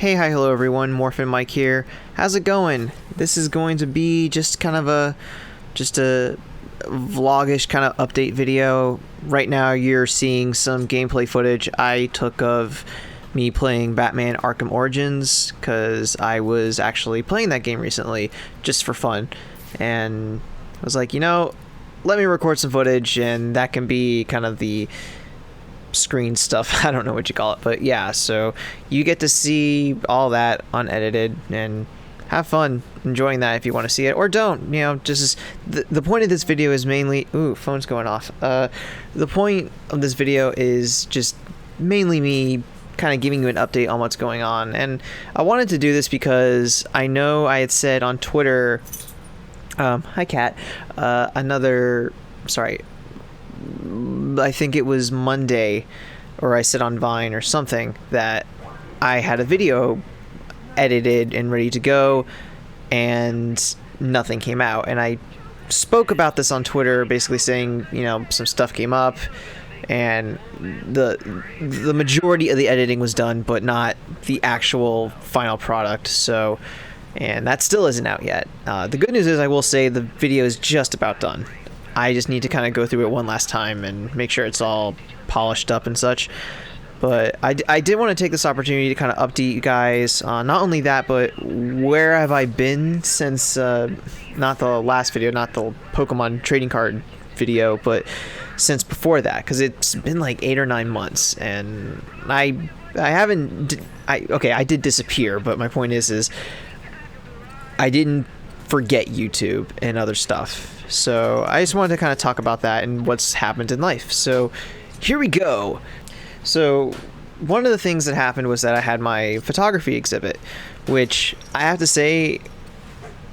Hi, hello everyone, Morphin Mike here. How's it going? This is going to be just kind of a vlogish kind of update video. Right now you're seeing some gameplay footage I took of me playing Batman Arkham Origins, because I was actually playing that game recently just for fun, and I was like, let me record some footage, and that can be kind of the screen stuff. I don't know what you call it, but yeah, so you get to see all that unedited and have fun enjoying that if you want to see it, or don't. Just the point of this video is mainly phone's going off. The point of this video is just mainly me kind of giving you an update on what's going on, and I wanted to do this because I know I had said on Twitter, hi cat, I think it was Monday, or I said on Vine or something, that I had a video edited and ready to go and nothing came out. And I spoke about this on Twitter, basically saying, some stuff came up and the majority of the editing was done, but not the actual final product. So, and that still isn't out yet. The good news is, I will say, the video is just about done. I just need to kind of go through it one last time and make sure it's all polished up and such. But I did want to take this opportunity to kind of update you guys on not only that, but where have I been since, not the last video, not the Pokemon trading card video, but since before that, because it's been like 8 or 9 months, and I did disappear, but my point is I didn't forget YouTube and other stuff. So I just wanted to kind of talk about that and what's happened in life. So here we go. So one of the things that happened was that I had my photography exhibit, which I have to say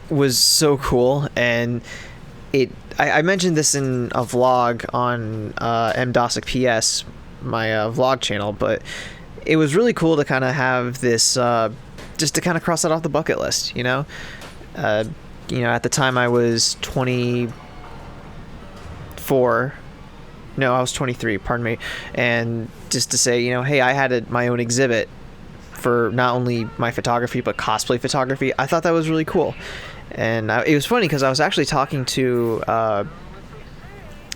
was so cool. And I mentioned this in a vlog on mdosic PS, my vlog channel, but it was really cool to kind of have this, just to kind of cross that off the bucket list, at the time I was 24. No, I was 23, pardon me. And just to say, hey, I had my own exhibit for not only my photography, but cosplay photography. I thought that was really cool. And it was funny because I was actually talking to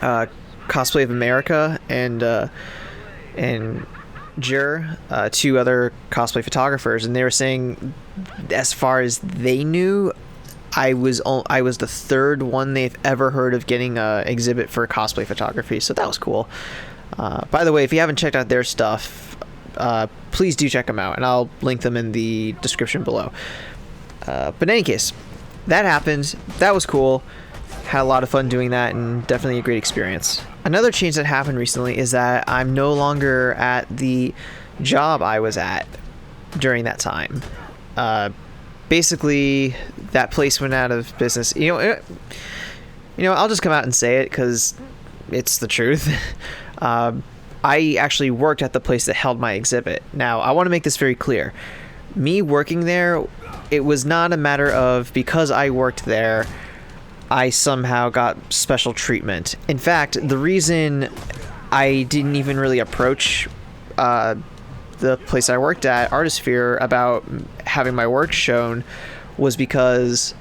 Cosplay of America and Jur, two other cosplay photographers, and they were saying, as far as they knew, I was the third one they've ever heard of getting an exhibit for cosplay photography, so that was cool. By the way, if you haven't checked out their stuff, please do check them out, and I'll link them in the description below. But in any case, that happened. That was cool. Had a lot of fun doing that, and definitely a great experience. Another change that happened recently is that I'm no longer at the job I was at during that time. Basically, that place went out of business. I'll just come out and say it because it's the truth. I actually worked at the place that held my exhibit. Now, I want to make this very clear. Me working there, it was not a matter of, because I worked there, I somehow got special treatment. In fact, the reason I didn't even really approach the place I worked at, Artisphere, about having my work shown was because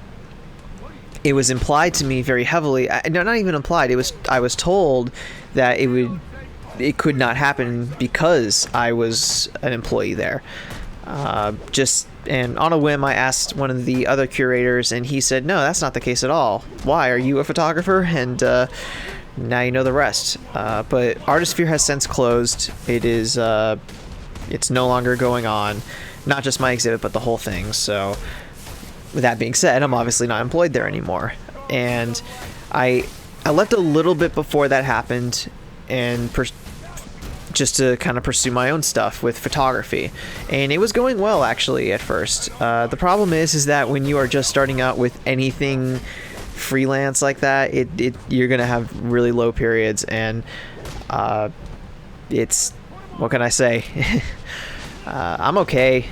it was implied to me very heavily. No, not even implied. I was told that it could not happen because I was an employee there. And on a whim, I asked one of the other curators, and he said, no, that's not the case at all. Why? Are you a photographer? And now you know the rest. But Artisphere has since closed. It's no longer going on. Not just my exhibit, but the whole thing. So with that being said, I'm obviously not employed there anymore. And I left a little bit before that happened, and just to kind of pursue my own stuff with photography. And it was going well, actually, at first. The problem is that when you are just starting out with anything freelance like that, you're going to have really low periods, and what can I say? I'm okay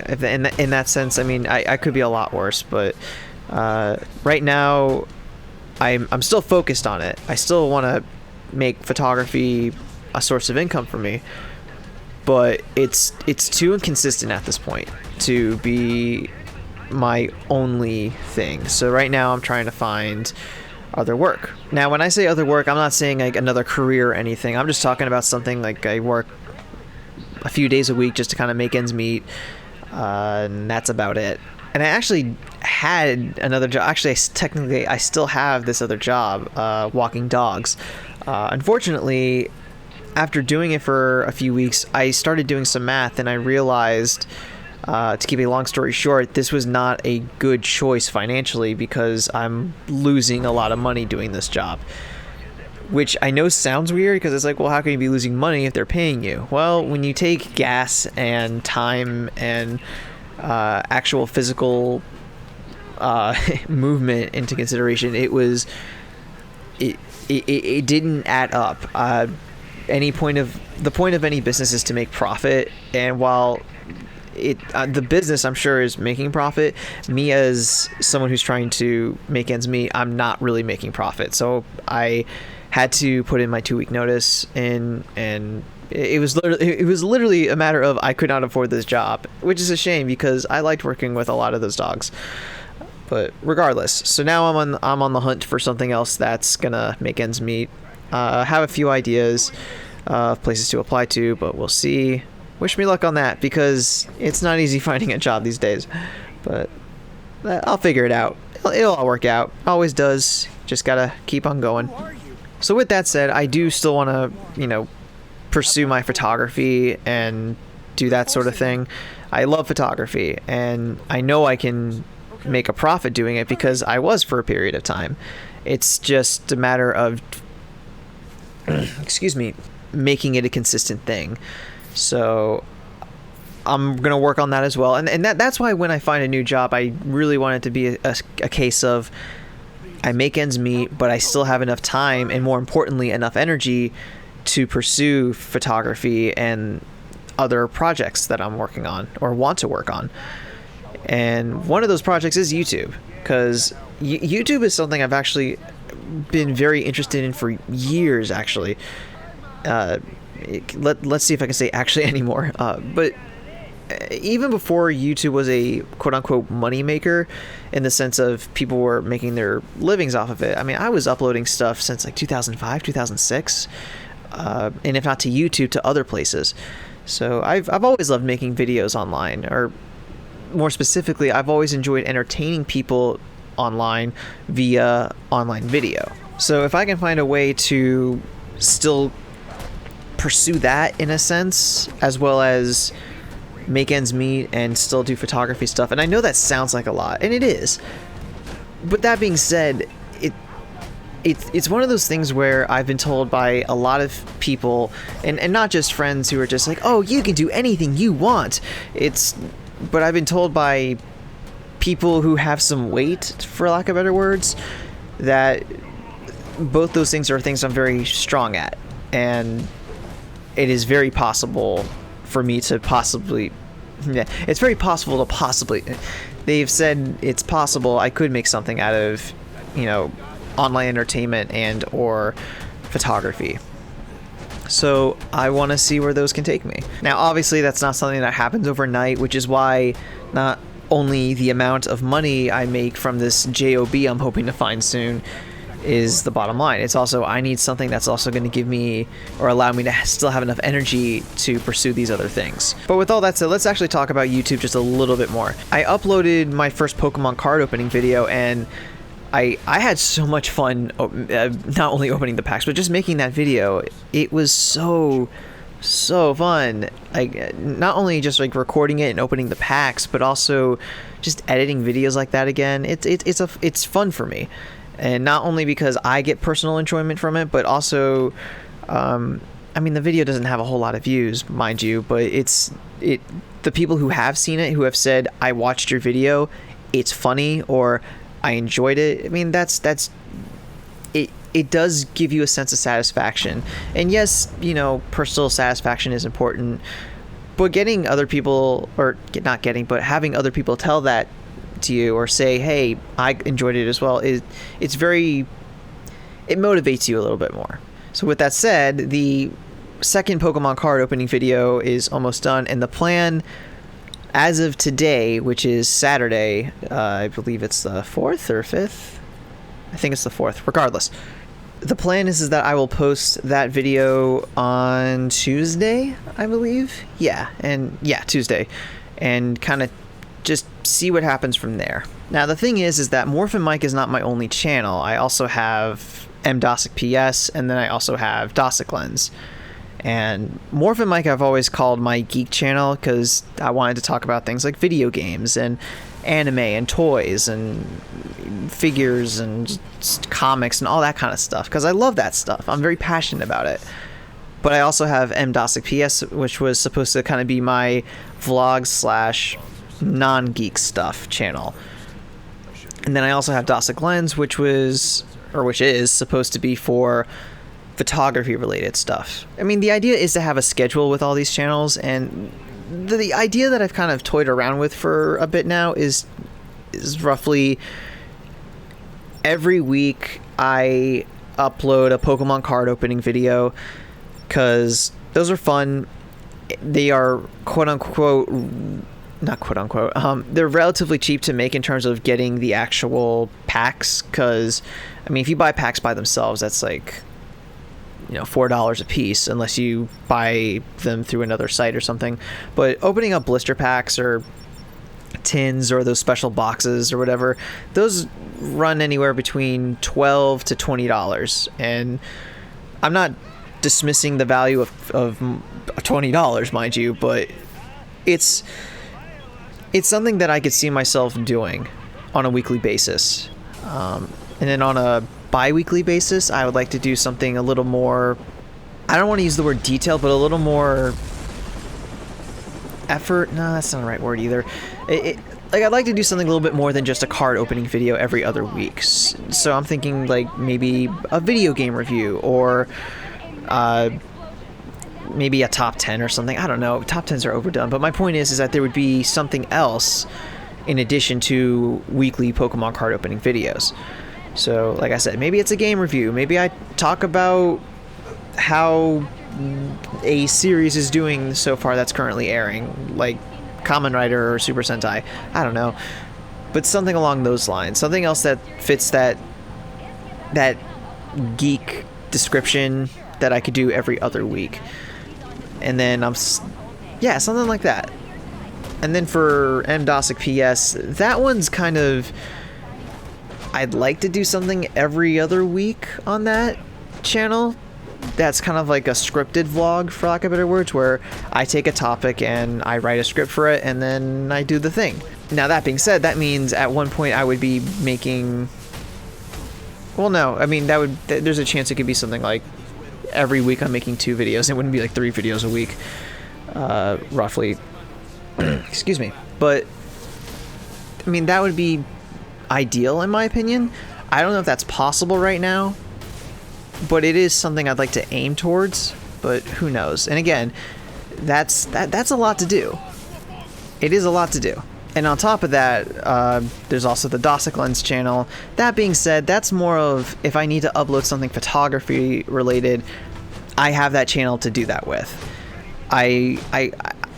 in that sense. I mean, I could be a lot worse, but right now I'm still focused on it. I still want to make photography a source of income for me, but it's too inconsistent at this point to be my only thing. So right now I'm trying to find other work. Now when I say other work, I'm not saying like another career or anything. I'm just talking about something like I work a few days a week just to kind of make ends meet, and that's about it. And I actually had another job. Actually, technically I still have this other job, walking dogs. Unfortunately, after doing it for a few weeks, I started doing some math and I realized, to keep a long story short, this was not a good choice financially because I'm losing a lot of money doing this job. Which I know sounds weird because it's like, well, how can you be losing money if they're paying you? Well, when you take gas and time and actual physical movement into consideration, it didn't add up. The point of any business is to make profit, and while the business I'm sure is making profit, me as someone who's trying to make ends meet, I'm not really making profit. So I had to put in my 2-week notice and it was literally a matter of I could not afford this job, which is a shame because I liked working with a lot of those dogs. But regardless, so now I'm on the hunt for something else that's gonna make ends meet. I have a few ideas of places to apply to, but we'll see. Wish me luck on that because it's not easy finding a job these days. But I'll figure it out. It'll all work out. Always does. Just gotta keep on going. So with that said, I do still want to, pursue my photography and do that sort of thing. I love photography, and I know I can make a profit doing it because I was for a period of time. It's just a matter of making it a consistent thing. So I'm gonna work on that as well, and that's why when I find a new job, I really want it to be a case of I make ends meet, but I still have enough time and, more importantly, enough energy to pursue photography and other projects that I'm working on or want to work on. And one of those projects is YouTube, because YouTube is something I've actually been very interested in for years, actually. Let's see if I can say actually anymore. But even before YouTube was a quote-unquote money maker, in the sense of people were making their livings off of it, I mean, I was uploading stuff since like 2005, 2006, and if not to YouTube, to other places. So I've always loved making videos online, or more specifically, I've always enjoyed entertaining people online via online video. So if I can find a way to still pursue that in a sense, as well as make ends meet and still do photography stuff, and I know that sounds like a lot, and it is, but that being said, it's one of those things where I've been told by a lot of people, and not just friends who are just like, oh, you can do anything you want. But I've been told by people who have some weight, for lack of better words, that both those things are things I'm very strong at, and it is very possible for me to possibly, it's very possible to possibly, they've said it's possible I could make something out of, online entertainment and or photography. So I want to see where those can take me. Now, obviously, that's not something that happens overnight, which is why not only the amount of money I make from this job I'm hoping to find soon is the bottom line. It's also, I need something that's also going to give me or allow me to still have enough energy to pursue these other things. But with all that said, let's actually talk about YouTube just a little bit more. I uploaded my first Pokemon card opening video, and I had so much fun, not only opening the packs, but just making that video. It was so fun. Like, not only just like recording it and opening the packs, but also just editing videos like that again. It's fun for me, and not only because I get personal enjoyment from it, but also, I mean, the video doesn't have a whole lot of views, mind you, but the people who have seen it, who have said, I watched your video, it's funny, or I enjoyed it. I mean, that's it. It does give you a sense of satisfaction. And yes, personal satisfaction is important, but getting other people, or not getting, but having other people tell that to you or say, hey, I enjoyed it as well, it motivates you a little bit more. So with that said, the second Pokemon card opening video is almost done, and the plan, as of today, which is Saturday, I believe it's the 4th or 5th. I think it's the 4th. Regardless, the plan is that I will post that video on Tuesday, I believe. Tuesday, and kind of just see what happens from there. Now, the thing is that Morphin Mike is not my only channel. I also have MDosic PS, and then I also have Dosic Lens. And Morphin Mike I've always called my geek channel because I wanted to talk about things like video games and anime and toys and figures and comics and all that kind of stuff, because I love that stuff. I'm very passionate about it. But I also have MDosic PS, which was supposed to kind of be my vlog / non-geek stuff channel. And then I also have Dosic Lens, which is supposed to be for photography related stuff. I mean, the idea is to have a schedule with all these channels, and the idea that I've kind of toyed around with for a bit now is roughly every week I upload a Pokemon card opening video, because those are fun. They are they're relatively cheap to make in terms of getting the actual packs, because I mean, if you buy packs by themselves, that's like, $4 a piece, unless you buy them through another site or something. But opening up blister packs or tins or those special boxes or whatever, those run anywhere between $12 to $20. And I'm not dismissing the value of $20, mind you, but it's something that I could see myself doing on a weekly basis. And then on a bi-weekly basis, I would like to do something a little more, I don't want to use the word detail, but a little more effort. No, that's not the right word either. I'd like to do something a little bit more than just a card opening video every other week. So I'm thinking like maybe a video game review, or maybe a top 10 or something. I don't know. Top 10s are overdone. But my point is that there would be something else in addition to weekly Pokemon card opening videos. So, like I said, maybe it's a game review. Maybe I talk about how a series is doing so far that's currently airing, like Kamen Rider or Super Sentai. I don't know. But something along those lines. Something else that fits that geek description that I could do every other week. And then something like that. And then for MDosic PS, that one's kind of, I'd like to do something every other week on that channel. That's kind of like a scripted vlog, for lack of better words, where I take a topic and I write a script for it, and then I do the thing. Now, that being said, that means at one point I would be making, well, no, I mean, there's a chance it could be something like every week I'm making 2 videos. It wouldn't be like 3 videos a week, roughly. Excuse me. But I mean, that would be ideal in my opinion. I don't know if that's possible right now, but it is something I'd like to aim towards, but who knows. And again, that's a lot to do. It is a lot to do. And on top of that, there's also the Dosic Lens channel. That being said, that's more of if I need to upload something photography related, I have that channel to do that with.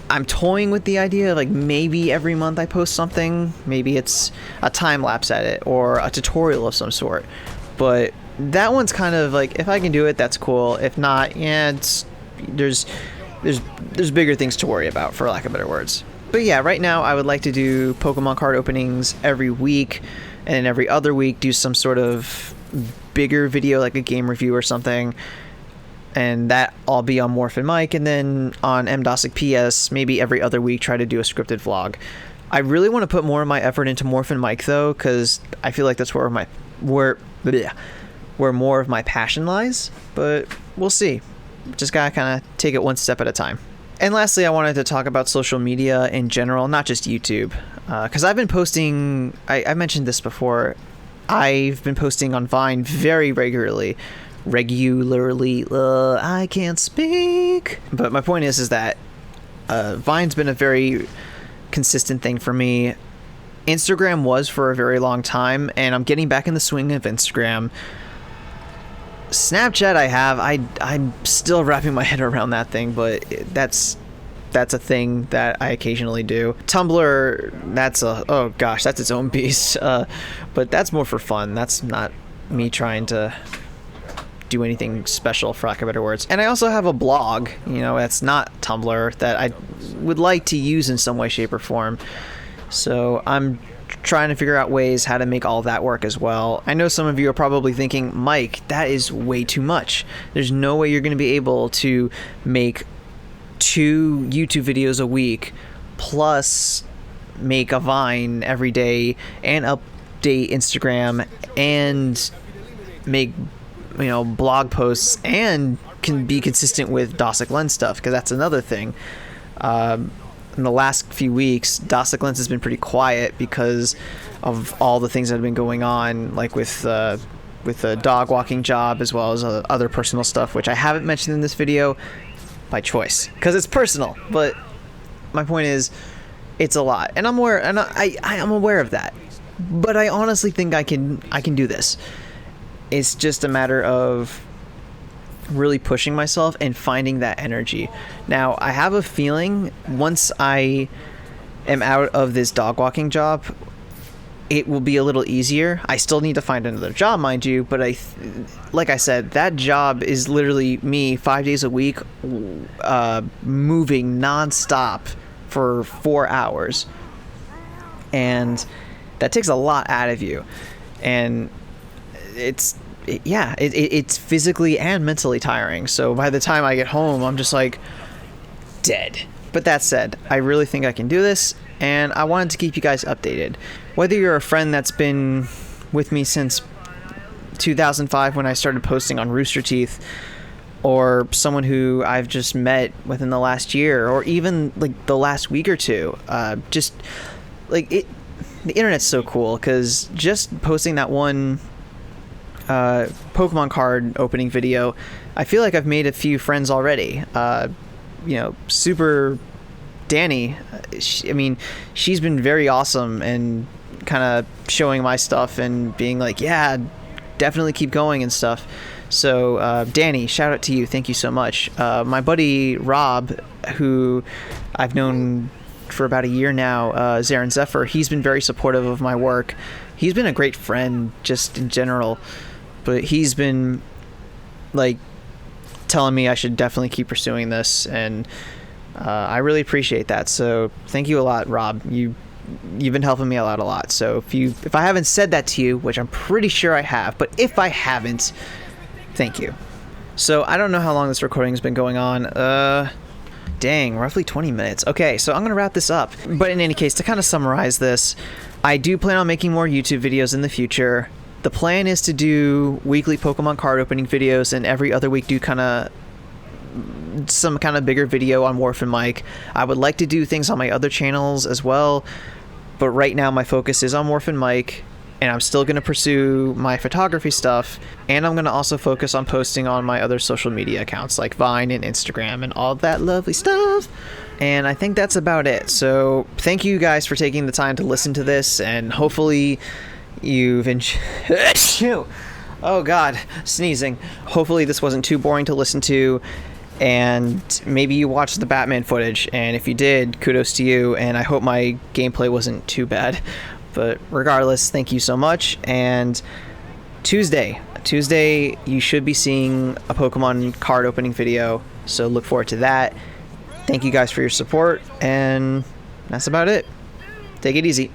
I'm toying with the idea of like maybe every month I post something. Maybe it's a time lapse edit or a tutorial of some sort. But that one's kind of like, if I can do it, that's cool. If not, yeah, there's bigger things to worry about, for lack of better words. But yeah, right now I would like to do Pokemon card openings every week, and then every other week do some sort of bigger video like a game review or something. And that all be on Morphin Mike, and then on MDosic PS, maybe every other week try to do a scripted vlog. I really want to put more of my effort into Morphin Mike though, because I feel like that's where more of my passion lies. But we'll see. Just gotta kind of take it one step at a time. And lastly, I wanted to talk about social media in general, not just YouTube, because I've been posting. I mentioned this before. I've been posting on Vine very regularly. I can't speak. But my point is that Vine's been a very consistent thing for me. Instagram was for a very long time, and I'm getting back in the swing of Instagram. Snapchat I'm still wrapping my head around that thing, but that's that's a thing that I occasionally do. Tumblr, that's oh gosh, that's its own beast. But that's more for fun. That's not me trying to do anything special, for lack of better words. And I also have a blog, you know, that's not Tumblr, that I would like to use in some way, shape, or form. So I'm trying to figure out ways how to make all that work as well. I know some of you are probably thinking, Mike, that is way too much. There's no way you're going to be able to make 2 YouTube videos a week, plus make a Vine every day, and update Instagram, and make, you know, blog posts, and can be consistent with Dosic Lens stuff, because that's another thing. In the last few weeks, Dosic Lens has been pretty quiet because of all the things that have been going on, like with the dog walking job, as well as other personal stuff, which I haven't mentioned in this video by choice because it's personal. But my point is, it's a lot, and I'm aware, and I'm aware of that. But I honestly think I can do this. It's just a matter of really pushing myself and finding that energy. Now, I have a feeling once I am out of this dog walking job, it will be a little easier. I still need to find another job, mind you, but like I said, that job is literally me 5 days a week, moving nonstop for 4 hours, and that takes a lot out of you, and it's physically and mentally tiring. So by the time I get home, I'm just like dead. But that said, I really think I can do this, and I wanted to keep you guys updated. Whether you're a friend that's been with me since 2005 when I started posting on Rooster Teeth, or someone who I've just met within the last year, or even like the last week or two, just like the internet's so cool, because just posting that one Pokemon card opening video, I feel like I've made a few friends already. You know, Super Danny, she's been very awesome and kind of showing my stuff and being like, yeah, definitely keep going and stuff. So Danny, shout out to you, thank you so much. My buddy Rob, who I've known for about a year now, Zarin Zephyr, he's been very supportive of my work. He's been a great friend just in general, but he's been like telling me I should definitely keep pursuing this, and I really appreciate that. So thank you a lot, Rob. You've been helping me out a lot. So if I haven't said that to you, which I'm pretty sure I have, but if I haven't, thank you. So I don't know how long this recording has been going on. Dang, roughly 20 minutes. Okay, so I'm gonna wrap this up. But in any case, to kind of summarize this, I do plan on making more YouTube videos in the future. The plan is to do weekly Pokemon card opening videos, and every other week do some kind of bigger video on Morphin Mike. I would like to do things on my other channels as well, but right now my focus is on Morphin Mike, and I'm still going to pursue my photography stuff, and I'm going to also focus on posting on my other social media accounts like Vine and Instagram and all that lovely stuff. And I think that's about it. So thank you guys for taking the time to listen to this, and hopefully you've oh god, sneezing. Hopefully this wasn't too boring to listen to, and maybe you watched the Batman footage, and if you did, kudos to you, and I hope my gameplay wasn't too bad. But regardless, thank you so much. And Tuesday you should be seeing a Pokemon card opening video, so look forward to that. Thank you guys for your support, and that's about it. Take it easy.